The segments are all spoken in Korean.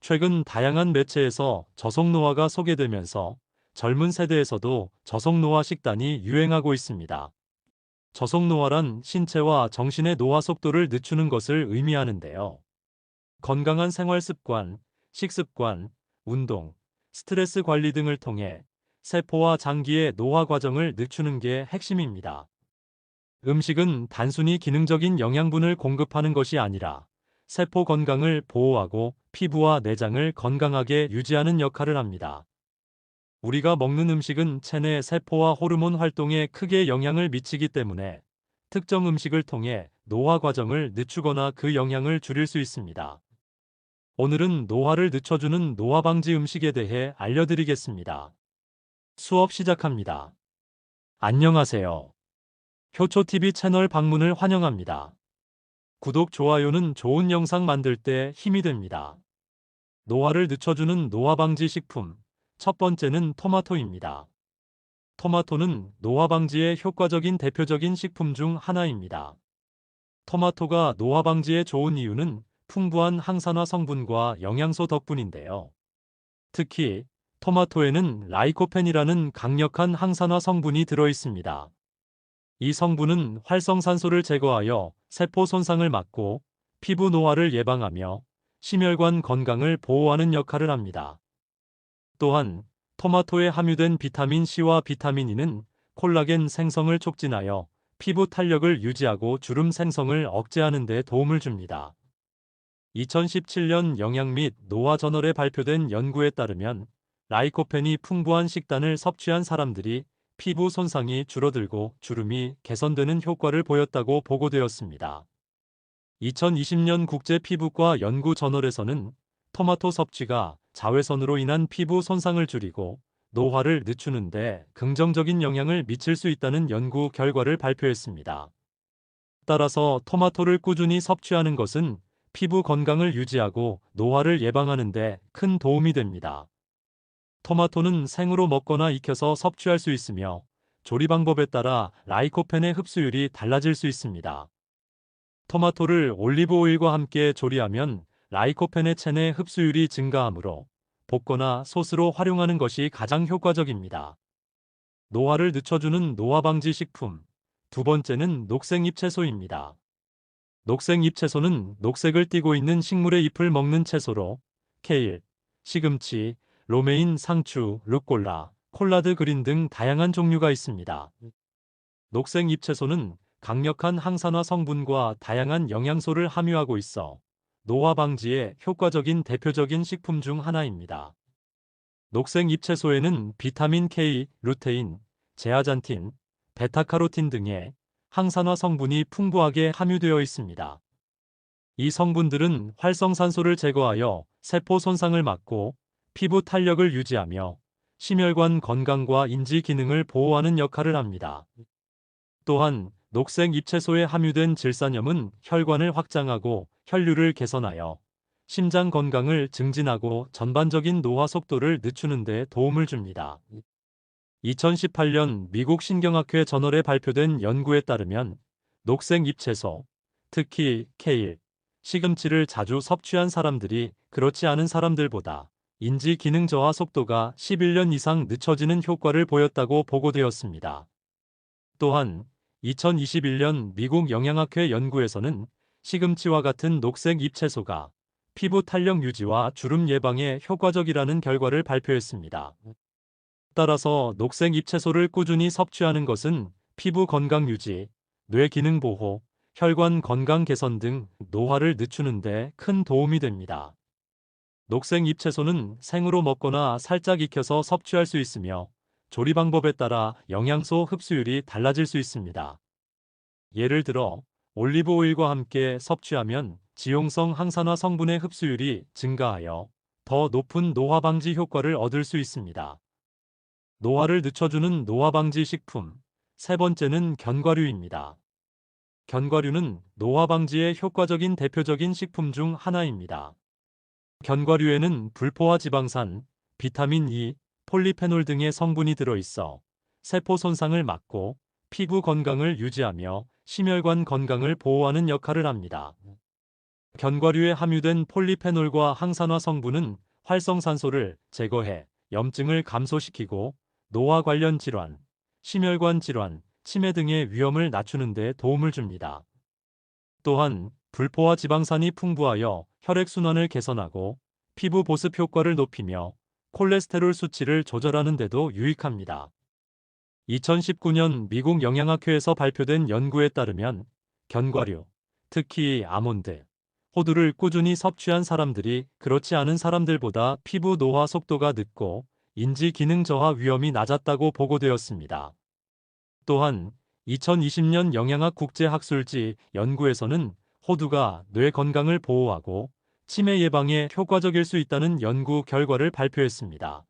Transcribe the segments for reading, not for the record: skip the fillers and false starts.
최근 다양한 매체에서 저속노화가 소개되면서 젊은 세대에서도 저속노화 식단이 유행하고 있습니다. 저속노화란 신체와 정신의 노화 속도를 늦추는 것을 의미하는데요. 건강한 생활 습관, 식습관, 운동, 스트레스 관리 등을 통해 세포와 장기의 노화 과정을 늦추는 게 핵심입니다. 음식은 단순히 기능적인 영양분을 공급하는 것이 아니라 세포 건강을 보호하고 피부와 내장을 건강하게 유지하는 역할을 합니다. 우리가 먹는 음식은 체내 세포와 호르몬 활동에 크게 영향을 미치기 때문에 특정 음식을 통해 노화 과정을 늦추거나 그 영향을 줄일 수 있습니다. 오늘은 노화를 늦춰주는 노화 방지 음식에 대해 알려드리겠습니다. 수업 시작합니다. 안녕하세요. 효초TV 채널 방문을 환영합니다. 구독, 좋아요는 좋은 영상 만들 때 힘이 됩니다. 노화를 늦춰주는 노화 방지 식품. 첫 번째는 토마토입니다. 토마토는 노화 방지에 효과적인 대표적인 식품 중 하나입니다. 토마토가 노화 방지에 좋은 이유는 풍부한 항산화 성분과 영양소 덕분인데요. 특히 토마토에는 라이코펜이라는 강력한 항산화 성분이 들어 있습니다. 이 성분은 활성산소를 제거하여 세포 손상을 막고 피부 노화를 예방하며 심혈관 건강을 보호하는 역할을 합니다. 또한 토마토에 함유된 비타민 C와 비타민 E는 콜라겐 생성을 촉진하여 피부 탄력을 유지하고 주름 생성을 억제하는 데 도움을 줍니다. 2017년 영양 및 노화 저널에 발표된 연구에 따르면 라이코펜이 풍부한 식단을 섭취한 사람들이 피부 손상이 줄어들고 주름이 개선되는 효과를 보였다고 보고되었습니다. 2020년 국제 피부과 연구 저널에서는 토마토 섭취가 자외선으로 인한 피부 손상을 줄이고 노화를 늦추는 데 긍정적인 영향을 미칠 수 있다는 연구 결과를 발표했습니다. 따라서 토마토를 꾸준히 섭취하는 것은 피부 건강을 유지하고 노화를 예방하는 데 큰 도움이 됩니다. 토마토는 생으로 먹거나 익혀서 섭취할 수 있으며 조리 방법에 따라 라이코펜의 흡수율이 달라질 수 있습니다. 토마토를 올리브 오일과 함께 조리하면 라이코펜의 체내 흡수율이 증가하므로 볶거나 소스로 활용하는 것이 가장 효과적입니다. 노화를 늦춰주는 노화 방지 식품. 두 번째는 녹색 잎채소입니다. 녹색 잎채소는 녹색을 띠고 있는 식물의 잎을 먹는 채소로 케일, 시금치, 로메인 상추, 루꼴라, 콜라드 그린 등 다양한 종류가 있습니다. 녹색 잎채소는 강력한 항산화 성분과 다양한 영양소를 함유하고 있어 노화 방지에 효과적인 대표적인 식품 중 하나입니다. 녹색 잎채소에는 비타민 K, 루테인, 제아잔틴, 베타카로틴 등의 항산화 성분이 풍부하게 함유되어 있습니다. 이 성분들은 활성산소를 제거하여 세포 손상을 막고 피부 탄력을 유지하며 심혈관 건강과 인지 기능을 보호하는 역할을 합니다. 또한 녹색 잎채소에 함유된 질산염은 혈관을 확장하고 혈류를 개선하여 심장 건강을 증진하고 전반적인 노화 속도를 늦추는 데 도움을 줍니다. 2018년 미국 신경학회 저널에 발표된 연구에 따르면 녹색 잎채소, 특히 케일, 시금치를 자주 섭취한 사람들이 그렇지 않은 사람들보다 인지 기능 저하 속도가 11년 이상 늦춰지는 효과를 보였다고 보고되었습니다. 또한 2021년 미국 영양학회 연구에서는 시금치와 같은 녹색 잎채소가 피부 탄력 유지와 주름 예방에 효과적이라는 결과를 발표했습니다. 따라서 녹색 잎채소를 꾸준히 섭취하는 것은 피부 건강 유지, 뇌 기능 보호, 혈관 건강 개선 등 노화를 늦추는 데 큰 도움이 됩니다. 녹색 잎채소는 생으로 먹거나 살짝 익혀서 섭취할 수 있으며 조리 방법에 따라 영양소 흡수율이 달라질 수 있습니다. 예를 들어 올리브 오일과 함께 섭취하면 지용성 항산화 성분의 흡수율이 증가하여 더 높은 노화 방지 효과를 얻을 수 있습니다. 노화를 늦춰주는 노화 방지 식품. 세 번째는 견과류입니다. 견과류는 노화 방지에 효과적인 대표적인 식품 중 하나입니다. 견과류에는 불포화 지방산, 비타민 E, 폴리페놀 등의 성분이 들어있어 세포 손상을 막고 피부 건강을 유지하며 심혈관 건강을 보호하는 역할을 합니다. 견과류에 함유된 폴리페놀과 항산화 성분은 활성산소를 제거해 염증을 감소시키고 노화 관련 질환, 심혈관 질환, 치매 등의 위험을 낮추는 데 도움을 줍니다. 또한 불포화 지방산이 풍부하여 혈액순환을 개선하고 피부 보습 효과를 높이며 콜레스테롤 수치를 조절하는 데도 유익합니다. 2019년 미국 영양학회에서 발표된 연구에 따르면 견과류, 특히 아몬드, 호두를 꾸준히 섭취한 사람들이 그렇지 않은 사람들보다 피부 노화 속도가 늦고 인지 기능 저하 위험이 낮았다고 보고되었습니다. 또한 2020년 영양학 국제학술지 연구에서는 호두가 뇌 건강을 보호하고 치매 예방에 효과적일 수 있다는 연구 결과를 발표했습니다.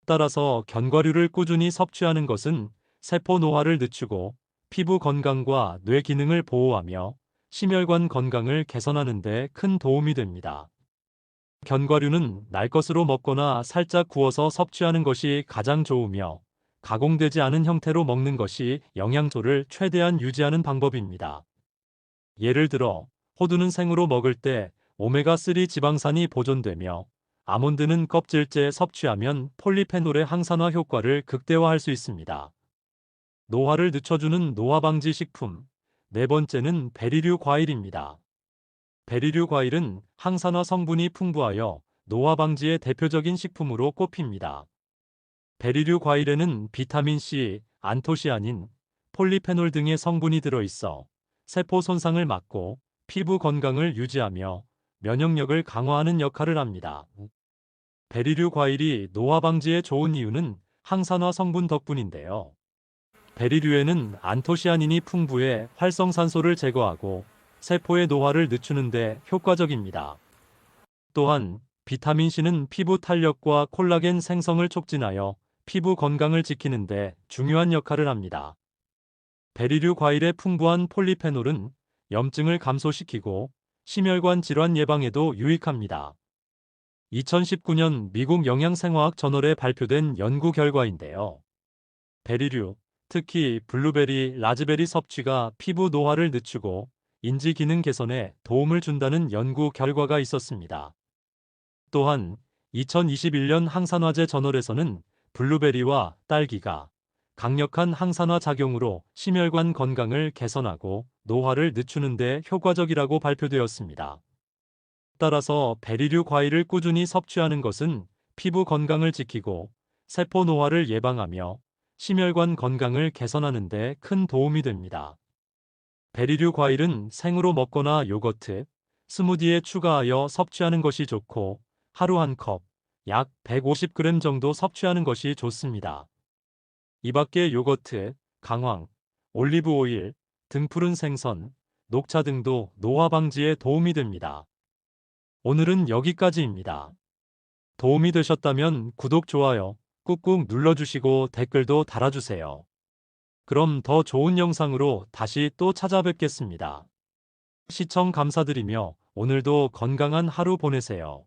따라서 견과류를 꾸준히 섭취하는 것은 세포 노화를 늦추고 피부 건강과 뇌 기능을 보호하며 심혈관 건강을 개선하는 데 큰 도움이 됩니다. 견과류는 날 것으로 먹거나 살짝 구워서 섭취하는 것이 가장 좋으며 가공되지 않은 형태로 먹는 것이 영양소를 최대한 유지하는 방법입니다. 예를 들어 호두는 생으로 먹을 때 오메가3 지방산이 보존되며 아몬드는 껍질째 섭취하면 폴리페놀의 항산화 효과를 극대화할 수 있습니다. 노화를 늦춰주는 노화방지 식품. 네 번째는 베리류 과일입니다. 베리류 과일은 항산화 성분이 풍부하여 노화 방지의 대표적인 식품으로 꼽힙니다. 베리류 과일에는 비타민C, 안토시아닌, 폴리페놀 등의 성분이 들어있어 세포 손상을 막고 피부 건강을 유지하며 면역력을 강화하는 역할을 합니다. 베리류 과일이 노화 방지에 좋은 이유는 항산화 성분 덕분인데요. 베리류에는 안토시아닌이 풍부해 활성산소를 제거하고 세포의 노화를 늦추는 데 효과적입니다. 또한 비타민C는 피부 탄력과 콜라겐 생성을 촉진하여 피부 건강을 지키는 데 중요한 역할을 합니다. 베리류 과일의 풍부한 폴리페놀은 염증을 감소시키고 심혈관 질환 예방에도 유익합니다. 2019년 미국 영양생화학 저널에 발표된 연구 결과인데요. 베리류, 특히 블루베리, 라즈베리 섭취가 피부 노화를 늦추고 인지 기능 개선에 도움을 준다는 연구 결과가 있었습니다. 또한 2021년 항산화제 저널에서는 블루베리와 딸기가 강력한 항산화 작용으로 심혈관 건강을 개선하고 노화를 늦추는 데 효과적이라고 발표되었습니다. 따라서 베리류 과일을 꾸준히 섭취하는 것은 피부 건강을 지키고 세포 노화를 예방하며 심혈관 건강을 개선하는 데 큰 도움이 됩니다. 베리류 과일은 생으로 먹거나 요거트, 스무디에 추가하여 섭취하는 것이 좋고 하루 한 컵, 약 150g 정도 섭취하는 것이 좋습니다. 이 밖에 요거트, 강황, 올리브 오일, 등푸른 생선, 녹차 등도 노화 방지에 도움이 됩니다. 오늘은 여기까지입니다. 도움이 되셨다면 구독, 좋아요 꾹꾹 눌러주시고 댓글도 달아주세요. 그럼 더 좋은 영상으로 다시 또 찾아뵙겠습니다. 시청 감사드리며 오늘도 건강한 하루 보내세요.